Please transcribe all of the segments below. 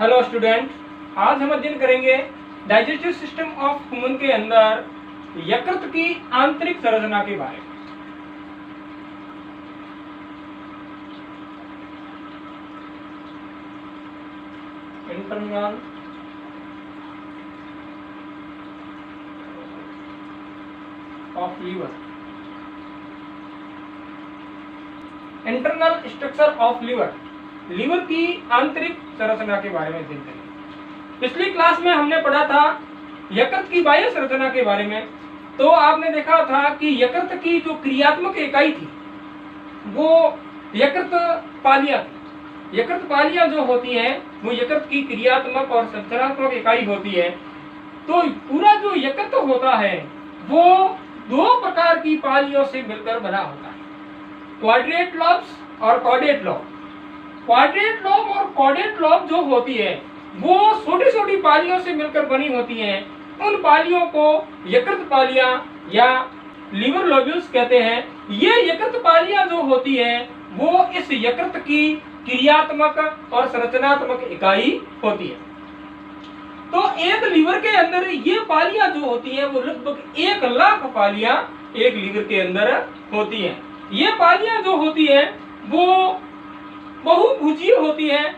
Hello student, आज हम अध्ययन करेंगे डाइजेस्टिव सिस्टम ऑफ ह्यूमन के अंदर यकृत की आंतरिक संरचना के बारे में। Internal of liver, internal structure of liver, liver की आंतरिक संरचना के बारे में अध्ययन करेंगे। पिछली क्लास में हमने पढ़ा था यकृत की बाह्य संरचना के बारे में। तो आपने देखा था कि यकृत की जो क्रियात्मक इकाई थी वो यकृत पालिया थी। यकृत पालिया जो होती है वो यकृत की क्रियात्मक और संरचनात्मक इकाई होती है। तो पूरा जो यकृत होता है वो दो प्रकार की पालियों से मिलकर बना होता है, क्वाड्रेट लॉब्स और कॉर्डेट लॉब। क्वाड्रेट लॉब और कॉर्डेट लॉब जो होती है वो छोटी छोटी पालियों से मिलकर बनी होती हैं। उन पालियों को यकृत पालियां या लीवर लोब्यूल्स कहते हैं। ये यकृत पालियां जो होती है वो इस यकृत की क्रियात्मक और संरचनात्मक इकाई होती है। तो एक लीवर के अंदर ये पालियां जो होती हैं वो लगभग 1 लाख पालियां एक लीवर के अंदर होती हैं। ये पालियां जो होती हैं वो बहुभुजीय होती है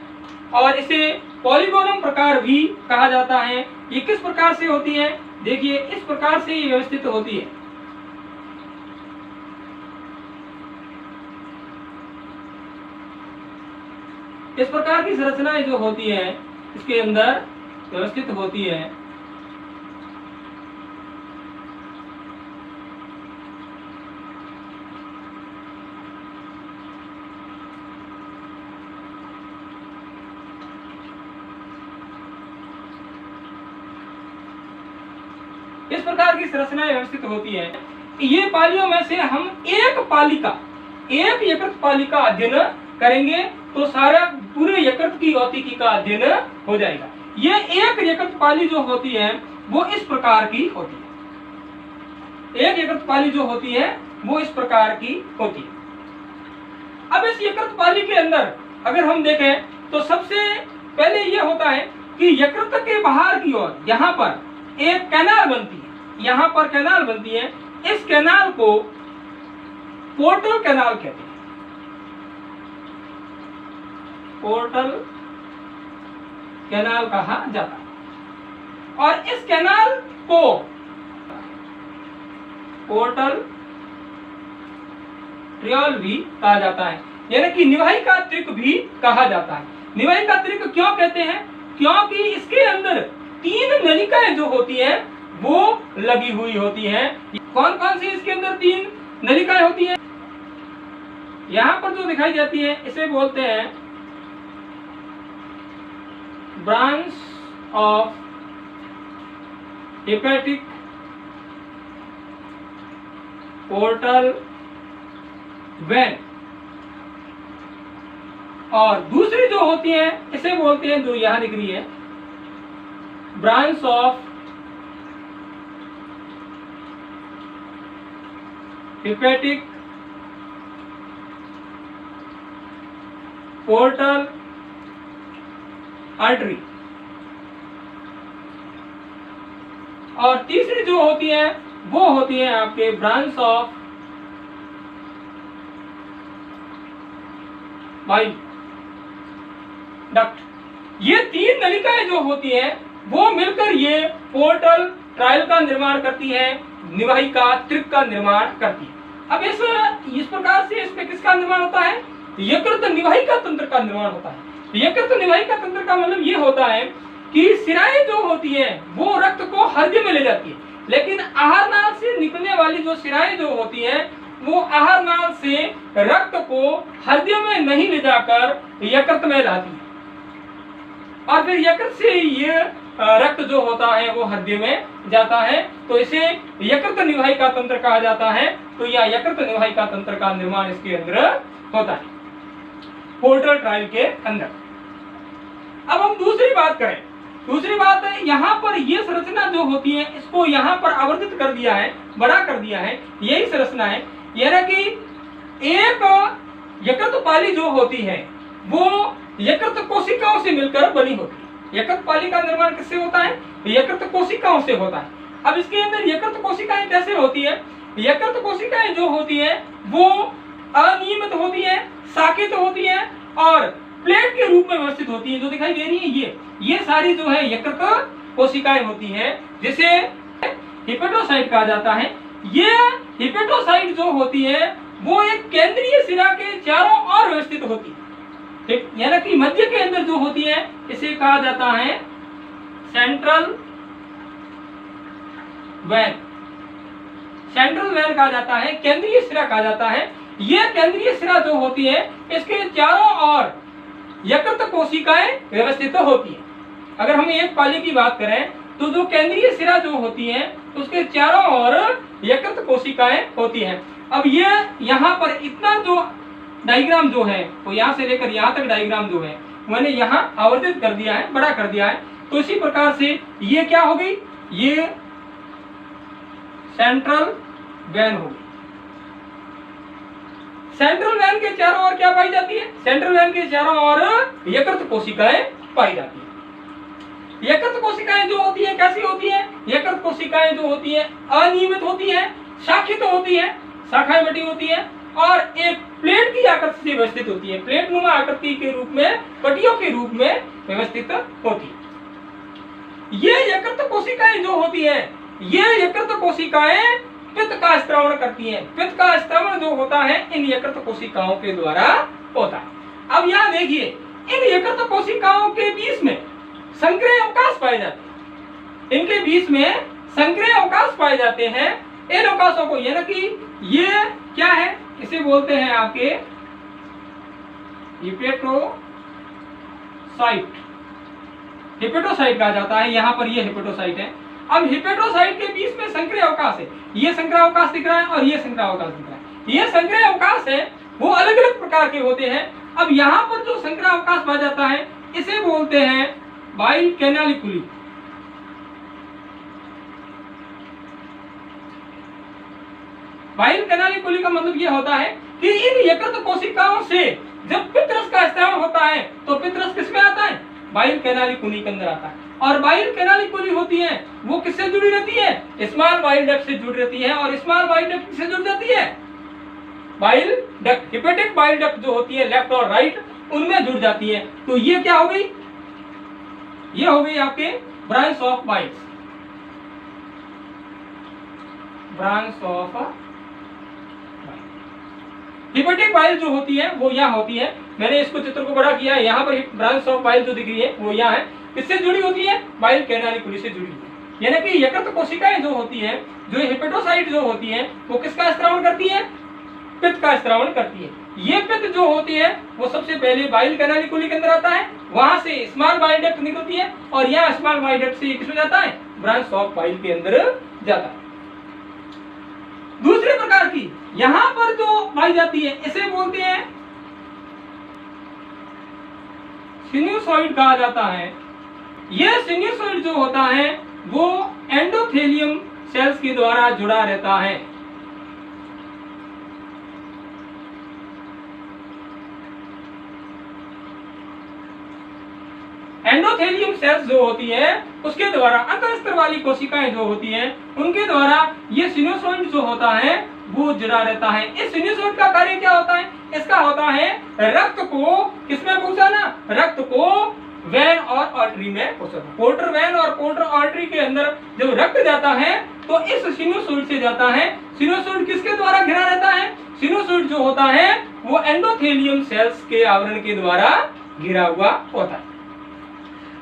और इसे पॉलीगोनम प्रकार भी कहा जाता है। ये किस प्रकार से होती है? देखिए, इस प्रकार से ये व्यवस्थित होती है। इस प्रकार की संरचनाएं जो होती है इसके अंदर व्यवस्थित होती है। इस प्रकार की संरचनाएं व्यवस्थित होती है। ये पालियों में से हम एक यकृत पालिका अध्ययन करेंगे तो सारा पूरे यकृत की भौतिकी का अध्ययन हो जाएगा। ये एक यकृत पाली जो होती है वो इस प्रकार की होती है। एक यकृत पाली जो होती है वो इस प्रकार की होती है। अब इस यकृत पाली के अंदर अगर हम देखें तो सबसे पहले ये होता है कि यकृत के बाहर की ओर यहाँ पर एक कैनाल बनती है। यहाँ पर कैनाल बनती है। इस कैनाल को पोर्टल कैनाल कहते हैं। पोर्टल कैनाल कहा जाता है और इस कैनाल को पोर्टल ट्रियोल भी कहा जाता है, यानी कि निवाही का त्रिक भी कहा जाता है। निवाही का त्रिक क्यों कहते हैं? क्योंकि इसके अंदर 3 नलिकाएं जो होती हैं वो लगी हुई होती हैं। कौन कौन सी इसके अंदर 3 नलिकाएं होती हैं? यहां पर जो दिखाई जाती है इसे बोलते हैं branch of hepatic portal vein, और दूसरी जो होती है इसे बोलते हैं, जो यहां दिख रही है, branch of hepatic portal artery, और तीसरी जो होती है वो होती है आपके ब्रांच ऑफ बाइल डक्ट। ये 3 नलिकाएं जो होती हैं वो मिलकर ये पोर्टल ट्रायल का निर्माण करती है, निवाही का त्रिक का निर्माण करती है। अब इस प्रकार से इसमें किसका निर्माण होता है? यकृत निवाही का तंत्र का निर्माण होता है। यकृत निवाही का तंत्र का मतलब ये होता है कि सिराएं जो होती है वो रक्त को हृदय में ले जाती है, लेकिन आहार नाल से निकलने वाली जो सिराएं जो होती हैं वो आहार नाल से रक्त को हृदय में नहीं ले जाकर यकृत में लाती है, और फिर यकृत से ये रक्त जो होता है वो हृदय में जाता है। तो इसे यकृत निवाही का तंत्र कहा जाता है। तो यह यकृत निवाही का तंत्र का निर्माण इसके अंदर होता है, पोर्टल ट्रायल के अंदर। अब हम दूसरी बात करें। दूसरी बात है, यहाँ पर ये संरचना जो होती है इसको यहाँ पर आवर्धित कर दिया है, बड़ा कर दिया है। यही संरचना है, यानी कि एक यकृत पाली जो होती है वो यकृत कोशिकाओं से मिलकर बनी होती है। यकृत पाली का निर्माण किससे होता है? यकृत कोशिकाओं से होता है। अब इसके अंदर यकृत कोशिकाएं कैसे होती है? यकृत कोशिकाएं जो होती है वो अनियमित होती है, साकित होती है और प्लेट के रूप में व्यवस्थित होती है। जो दिखाई दे रही है ये सारी जो है यकृत कोशिकाएं होती हैं, जिसे हिपेटोसाइट कहा जाता है। ये हिपेटोसाइट जो होती है वो एक केंद्रीय सिरा के चारों ओर व्यवस्थित होती है, यानी कि मध्य के अंदर जो होती है इसे कहा जाता है सेंट्रल वैन। सेंट्रल वैन कहा जाता है, केंद्रीय सिरा कहा जाता है। यह केंद्रीय सिरा जो होती है इसके चारों ओर यकृत कोशिकाएं व्यवस्थित होती है। अगर हम एक पाली की बात करें तो जो केंद्रीय सिरा जो होती है उसके चारों ओर यकृत कोशिकाएं होती हैं। अब ये यहाँ पर इतना जो डायग्राम जो है वो यहाँ से लेकर यहाँ तक डायग्राम जो है मैंने यहाँ आवर्तित कर दिया है, बड़ा कर दिया है। तो इसी प्रकार से ये क्या हो गई? ये सेंट्रल वैन हो गई। सेंट्रल वैन के चारों ओर क्या पाई जाती है? सेंट्रल वैन के चारों ओर यकृत कोशिकाएं पाई जाती है। यकृत कोशिकाएं जो होती है कैसी होती है? यकृत कोशिकाएं जो होती है अनियमित होती है, शाखित होती है, शाखाएं बटी होती है और एक प्लेट की आकृति से व्यवस्थित होती है, प्लेट नुमा आकृति के रूप में, पटियों के रूप में व्यवस्थित होती है। ये यकृत कोशिकाएं जो होती है, ये यकृत कोशिकाएं पित्त का स्त्रावण करती हैं। पित्त का स्त्रावण जो होता है इन यकृत कोशिकाओं के द्वारा होता है। अब यहाँ देखिए, इन यकृत कोशिकाओं के बीच में संक्रिय अवकाश पाए जाते हैं। इनके बीच में संक्रिय अवकाश पाए जाते हैं। इन अवकाशों को, यानी कि ये क्या है, इसे बोलते हैं आपके हिपेटोसाइट कहा जाता है। यहाँ पर ये हिपेटोसाइट है। अब हिपेटोसाइट के बीच में संक्रिय अवकाश है। ये संक्रिय अवकाश दिख रहा है और ये संक्रिय अवकाश दिख रहा है। ये संक्रिय अवकाश है वो अलग अलग प्रकार के होते हैं। अब यहाँ पर जो संक्रिय अवकाश पाया जाता है इसे बोलते हैं बाइल कैनालिकुली। बाइल कैनालिकुली का मतलब यह होता है कि इन यकृत कोशिकाओं से जब पित्तरस का स्त्राव होता है तो पित्तरस किसमें आता है? बाइल कैनालिकुली के अंदर आता है। और बाइल कैनालिकुली होती है वो किससे जुड़ी रहती है? स्मॉल बाइल डक्ट से जुड़ी रहती है। और स्मॉल बाइल डक्ट किससे जुड़ जाती है? Bile duct, hepatic bile duct जो होती है लेफ्ट और राइट, उनमें जुड़ जाती है। तो ये क्या हो गई? ये हो गई आपके branch of Biles, branch of hepatic bile जो होती है वो यहाँ होती है। मैंने इसको चित्र को बड़ा किया है। यहाँ पर ब्रांच ऑफ बाइल जो दिख रही है वो यहाँ है। किससे जुड़ी होती है? बाइल कैनालिकुली से जुड़ी है। यानी कि यकृत कोशिकाएं जो होती है, जो हिपेटोसाइट जो होती है, वो किसका स्त्रावण करती है? पित्त का स्त्रावण करती है। ये पित्त जो होती है वो सबसे पहले बाइल कैनालिकुली के अंदर आता है, वहां से स्मॉल बाइल डक्ट निकलती है और यहाँ स्मॉल बाइल डक्ट से किसमें जाता है? ब्रांच ऑफ बाइल के अंदर जाता है। दूसरे प्रकार की यहां पर जो पाई जाती है इसे बोलते हैं सिन्यूसॉइड कहा जाता है। यह सिन्यूसॉइड जो होता है वो एंडोथेलियम सेल्स के द्वारा जुड़ा रहता है। एंडोथेलियम सेल्स जो होती है उसके द्वारा अंतःस्तर वाली कोशिकाएं जो होती हैं उनके द्वारा ये सिन्यूसॉइड जो होता है वो जुड़ा रहता है। इस सिन्यूसॉइड का कार्य क्या होता है? इसका होता है रक्त को किसमें पहुंचाना? रक्त को वेन और आर्टरी में पहुंचाना। पोर्टर वेन और पोर्टर आर्टरी के अंदर जब रक्त जाता है तो इस सिन्यूसॉइड से जाता है। सिन्यूसॉइड किसके द्वारा घिरा रहता है? सिन्यूसॉइड जो होता है वो एंडोथेलियम सेल्स के आवरण के द्वारा घिरा हुआ होता है।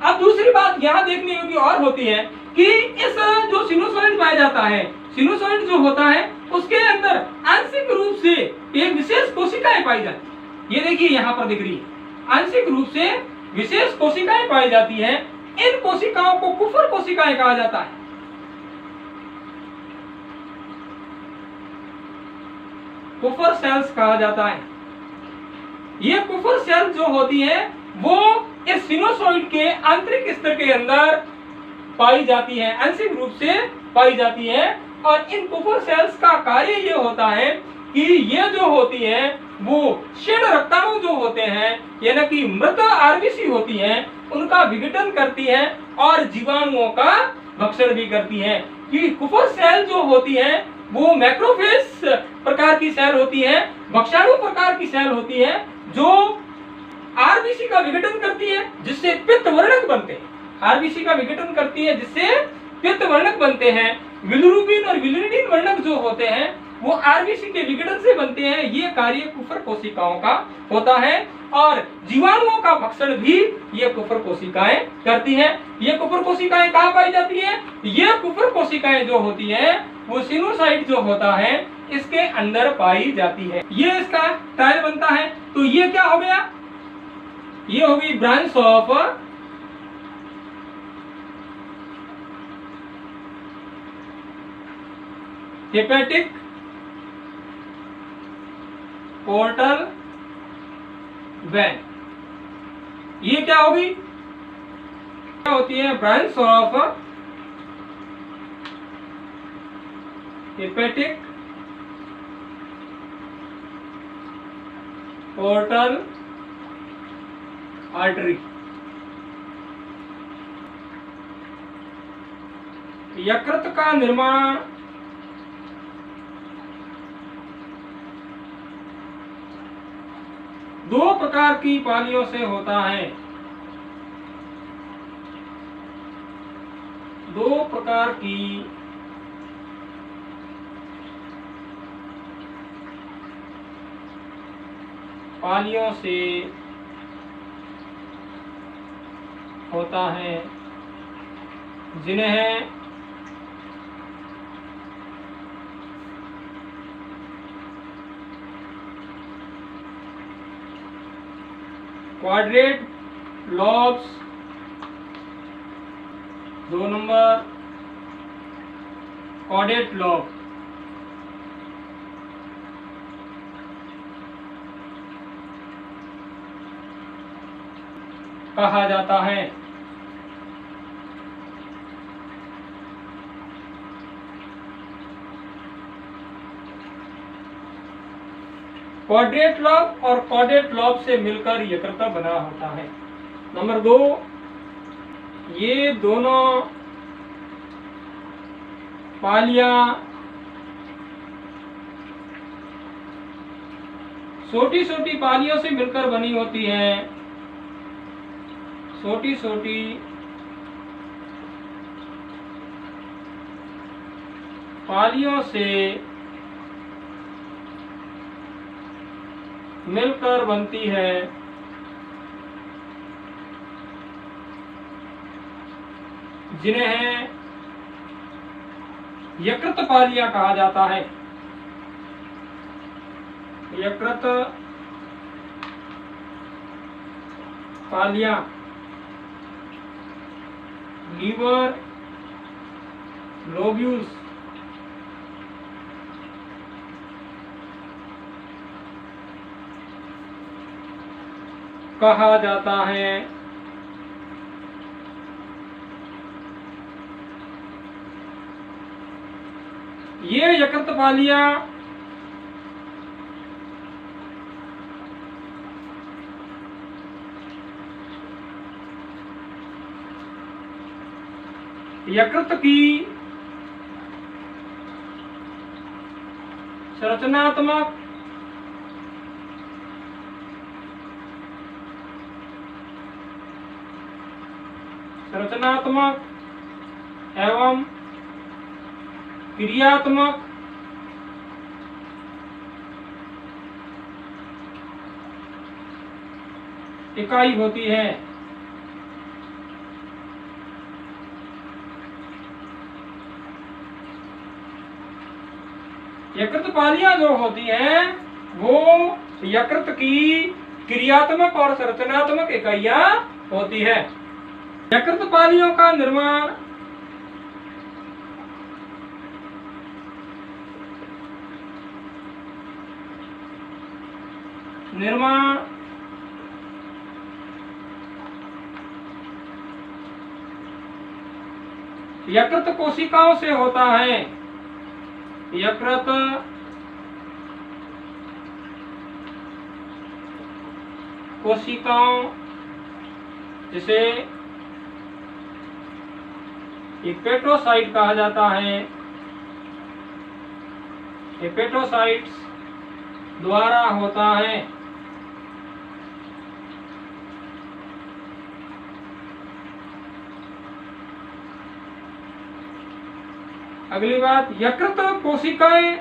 अब दूसरी बात यहाँ देखने योग्य और होती है कि इस जो सिन्यूसॉइड पाया जाता है, सिन्यूसॉइड जो होता है उसके अंदर आंशिक रूप से एक विशेष कोशिकाएं पाई जाती है। ये देखिए यहाँ पर दिख रही है, आंशिक रूप से विशेष कोशिकाएं पाई जाती है। इन कोशिकाओं को कुफर कोशिकाएं कहा जाता है। कुफर सेल्स कहा जाता है। ये कुफर सेल्स जो होती है वो इस सिन्यूसॉइड के आंतरिक स्तर के अंदर पाई जाती है, आंशिक रूप से पाई जाती है। और इन कुफर सेल्स का कार्य ये होता है कि ये जो होती है वो शीर्ण रक्ताणु जो होते हैं यानी कि मृत आरबीसी होती हैं उनका विघटन करती हैं और जीवाणुओं का भक्षण भी करती हैं। कि कुफर सेल जो होती हैं वो मैक्रोफेज प्रकार की सेल होती है, भक्षाणु प्रकार की सेल होती है जो आरबीसी का विघटन करती है जिससे पित्त वर्णक बनते हैं। आरबीसी का विघटन करती है जिससे पित्त वर्णक बनते हैं। बिलिरुबिन और बिलिरुबिन वर्णक जो होते हैं वो आरबीसी के विघटन से बनते हैं। ये कार्य कुफर कोशिकाओं का होता है और जीवाणुओं का भक्षण भी ये कुफर कोशिकाएं करती हैं। ये कुफर कोशिकाएं कहाँ पाई जाती है? ये कुफर कोशिकाएं जो होती हैं वो सिनोसाइट जो होता है इसके अंदर पाई जाती है। ये इसका टायर बनता है। तो ये क्या हो गया? ये हो गई branch of hepatic portal vein. ये क्या होगी? क्या होती है? Branch of hepatic portal artery. यकृत का निर्माण दो प्रकार की पालियों से होता है। दो प्रकार की पालियों से होता है जिन्हें quadrate lobes 2 number quadrate lobe कहा जाता है। क्वाड्रेट लॉब और क्वाड्रेट लॉब से मिलकर यकृत बना होता है। नंबर 2, ये दोनों पालियां छोटी छोटी पालियों से मिलकर बनी होती हैं। छोटी छोटी पालियों से मिलकर बनती है जिन्हें यकृत पालियां कहा जाता है। यकृत पालियां लीवर लोब्यूल्स कहा जाता है। ये यकृत पालियां यकृत की संरचनात्मक एवं क्रियात्मक इकाई होती है। यकृत पालियां जो होती हैं वो यकृत की क्रियात्मक और संरचनात्मक इकाइयां होती है। यकृत पालियों का निर्माण यकृत कोशिकाओं से होता है। यकृत कोशिकाओं, जिसे हेपेटोसाइट कहा जाता है, हेपेटोसाइट्स द्वारा होता है। अगली बात, यकृत कोशिकाएं,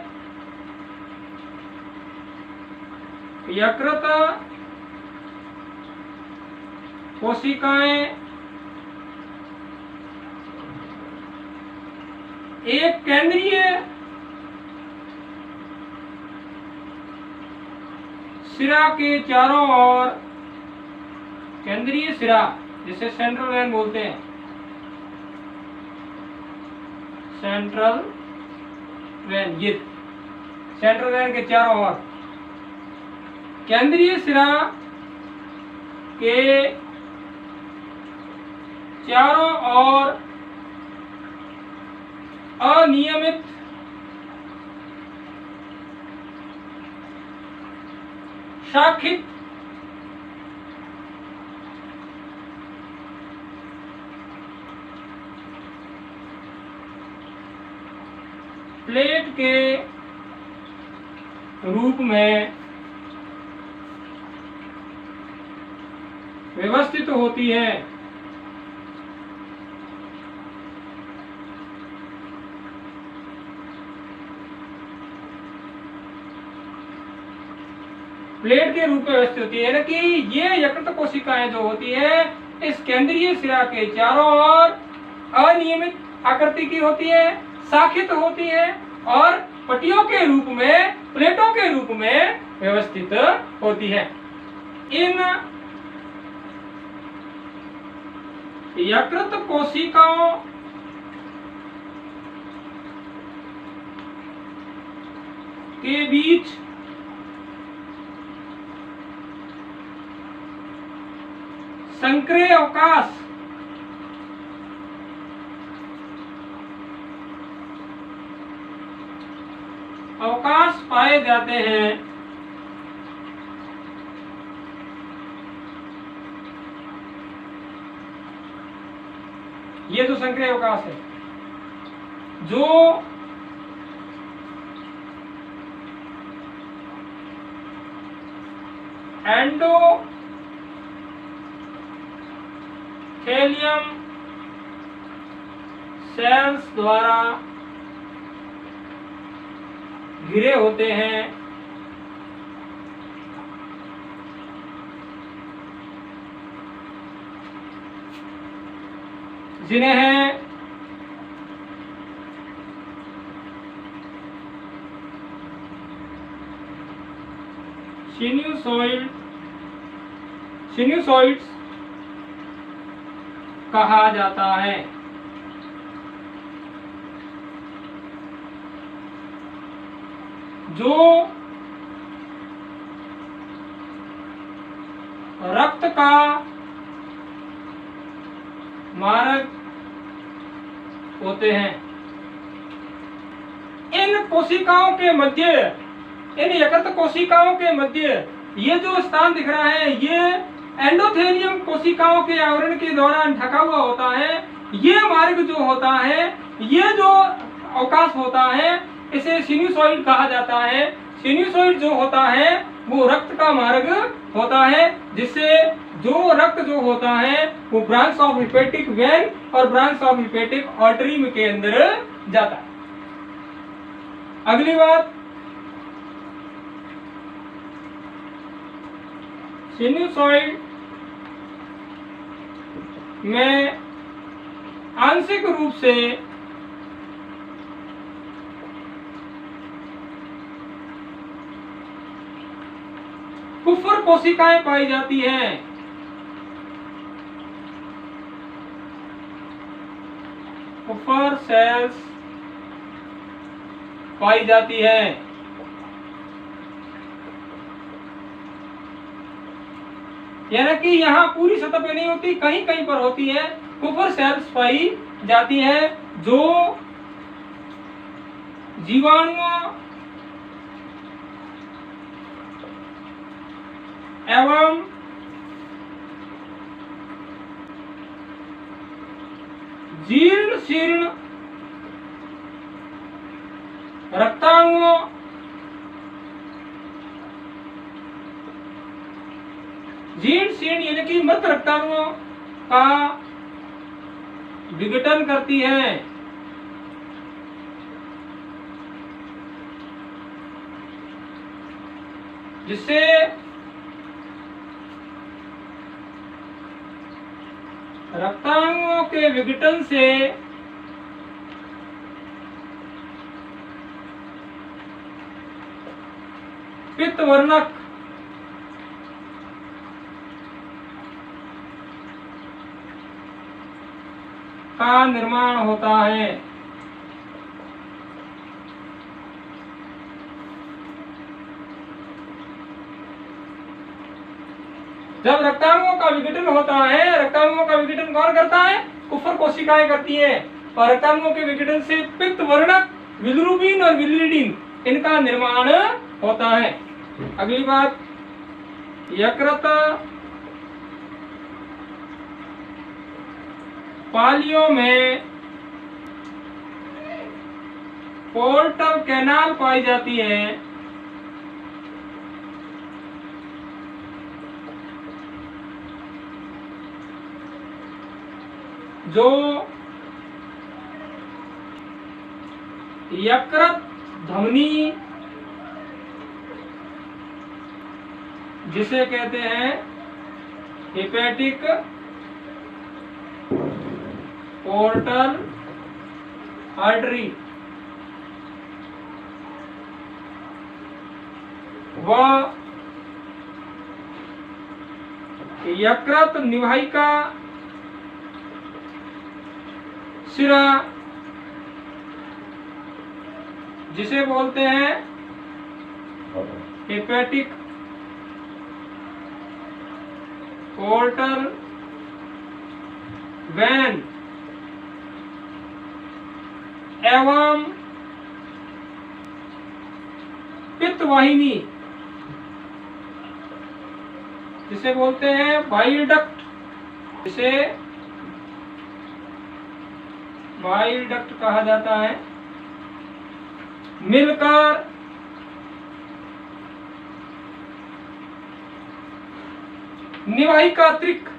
यकृत कोशिकाएं एक केंद्रीय सिरा के चारों ओर, केंद्रीय सिरा जिसे सेंट्रल वेन बोलते हैं, सेंट्रल वेन, ये सेंट्रल वेन के चारों ओर केंद्रीय सिरा के चारों ओर अनियमित शाखित प्लेट के रूप में व्यवस्थित होती है। प्लेट के रूप में व्यवस्थित होती है, यानी कि ये यकृत कोशिकाएं जो होती है इस केंद्रीय सिरा के चारों ओर अनियमित आकृति की होती है, शाखित होती है और पट्टियों के रूप में, प्लेटों के रूप में व्यवस्थित होती है। इन यकृत कोशिकाओं के बीच संक्रिय अवकाश पाए जाते हैं। ये जो संक्रिय अवकाश है, जो एंडोथेलियम सेल्स द्वारा घिरे होते हैं, जिन्हें सिन्यूसॉइड्स कहा जाता है। जो रक्त का मार्ग होते हैं। इन कोशिकाओं के मध्य, इन यकृत कोशिकाओं के मध्य ये जो स्थान दिख रहा है, ये एंडोथेलियम कोशिकाओं के आवरण के दौरान ढका हुआ होता है। ये मार्ग जो होता है, ये जो अवकाश होता है, इसे सिन्यूसॉइड कहा जाता है। सिन्यूसॉइड जो होता है वो रक्त का मार्ग होता है, जिससे जो रक्त जो होता है वो ब्रांच ऑफ हेपेटिक वेन और ब्रांच ऑफ हेपेटिक आर्टरी के अंदर जाता है। अगली बात, सिन्यूसॉइड में आंशिक रूप से कुफर कोशिकाएं पाई जाती हैं। कुफर सेल्स पाई जाती है। यानी कि यहाँ पूरी सतह पे नहीं होती, कहीं कहीं पर होती है। कुफर सेल्स पाई जाती है जो जीवाणुओं एवं जीर्ण शीर्ण रक्ताणुओं जीर्ण शीर्ण यानी कि मृत रक्ताणुओं का विघटन करती है। जिससे रक्ताणुओं के विघटन से पित्तवर्णक का निर्माण होता है। जब रक्ताणुओं का विघटन होता है, रक्ताणुओं का विघटन कौन करता है? कुफर कोशिकाएं करती हैं। और रक्ताणुओं के विघटन से पित्त वर्णक बिलिरुबिन और बिलिरुबिन इनका निर्माण होता है। अगली बात, यकृत पालियों में पोर्टल कैनाल पाई जाती है। जो यकृत धमनी जिसे कहते हैं हेपेटिक पोर्टल आर्टरी व यकृत निवाहिका सिरा जिसे बोलते हैं हेपेटिक पोर्टल वैन एवं पित्तवाहिनी जिसे बोलते हैं बाइल डक्ट, जिसे बाइल डक्ट कहा जाता है, मिलकर निवाहिका त्रिक,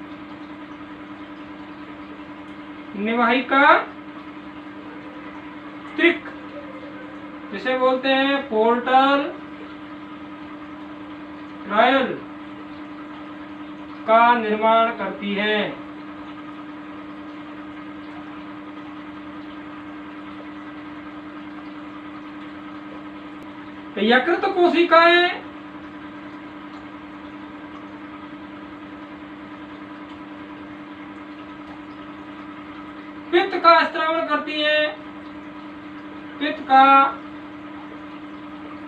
निवाहिका त्रिक जिसे बोलते हैं पोर्टल ट्रायल का निर्माण करती है। यकृत कोशिकाएं पित्त का स्त्रावण करती है, पित्त का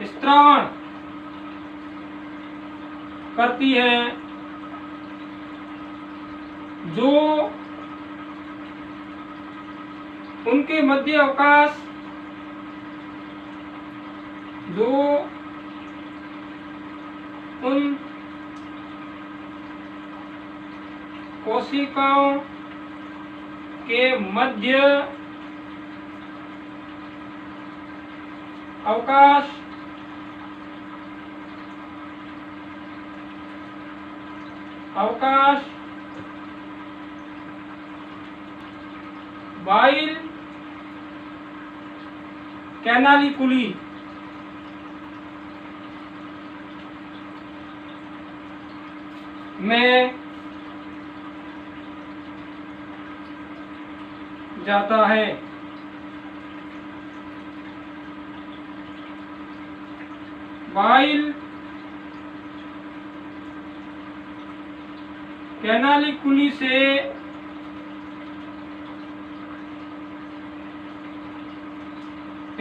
स्त्रावण करती है, जो उनके मध्य अवकाश जो उन कोशिकाओं के मध्य अवकाश बाइल कैनालिकुली में जाता है। बाइल कैनालिकुली से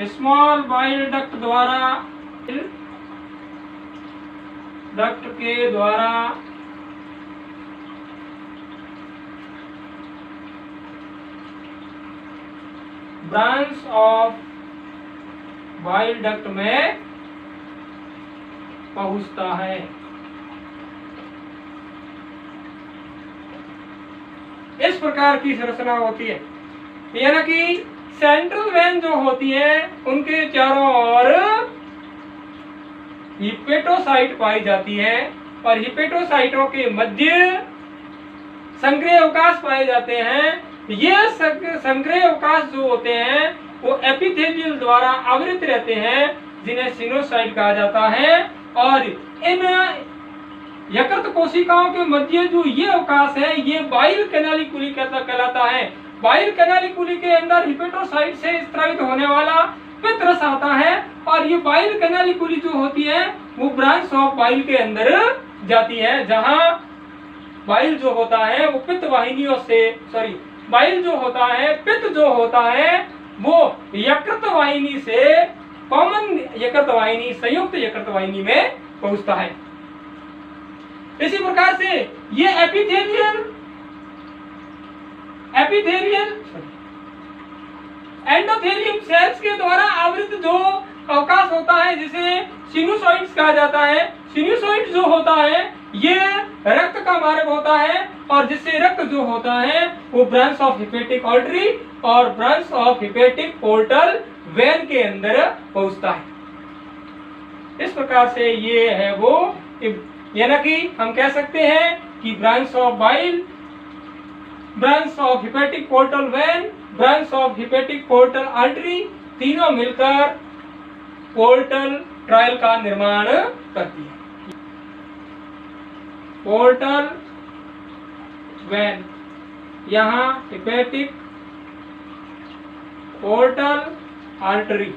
स्मॉल बाइल डक्ट द्वारा डक्ट के द्वारा ब्रांच ऑफ बाइल डक्ट में पहुंचता है। इस प्रकार की संरचना होती है। यानी कि सेंट्रल वेन जो होती है उनके चारों ओर हिपेटोसाइट पाई जाती है और हिपेटोसाइटों के मध्य संक्रिय अवकाश पाए जाते हैं। ये संक्रिय अवकाश जो होते हैं वो एपिथेलियल द्वारा आवृत रहते हैं, जिन्हें सिनोसाइट कहा जाता है। और इन यकृत कोशिकाओं के मध्य जो ये अवकाश है ये बाइल कैनालिकुली कहलाता है। बाइल कैनालिकुली के अंदर हिपेटोसाइट से स्रावित होने वाला पित्त रस आता है और ये बाइल कैनालिकुली जो होती है वो ब्रांच ऑफ बाइल के अंदर जाती है, जहां बाइल जो होता है वो पित्त वाहिनियों से बाइल जो होता है, पित्त जो होता है वो यकृत वाहिनी से कॉमन यकृत वाहिनी, संयुक्त यकृत वाहिनी में पहुंचता है। इसी प्रकार से ये एपिथेलियल एंडोथेलियम सेल्स के द्वारा आवृत जो अवकाश होता है जिसे सिनुसॉइड्स कहा जाता है। सिनुसॉइड जो होता है ये रक्त का मार्ग होता है और जिससे रक्त जो होता है वो ब्रांच ऑफ हिपेटिक आर्टरी और branch of hepatic portal vein के अंदर पहुंचता है। इस प्रकार से ये है वो, यानी कि हम कह सकते हैं कि branch of bile, branch of hepatic portal vein, branch of hepatic portal artery तीनों मिलकर पोर्टल ट्रायल का निर्माण करती है। पोर्टल वेन, यहाँ हिपेटिक पोर्टल आर्टरी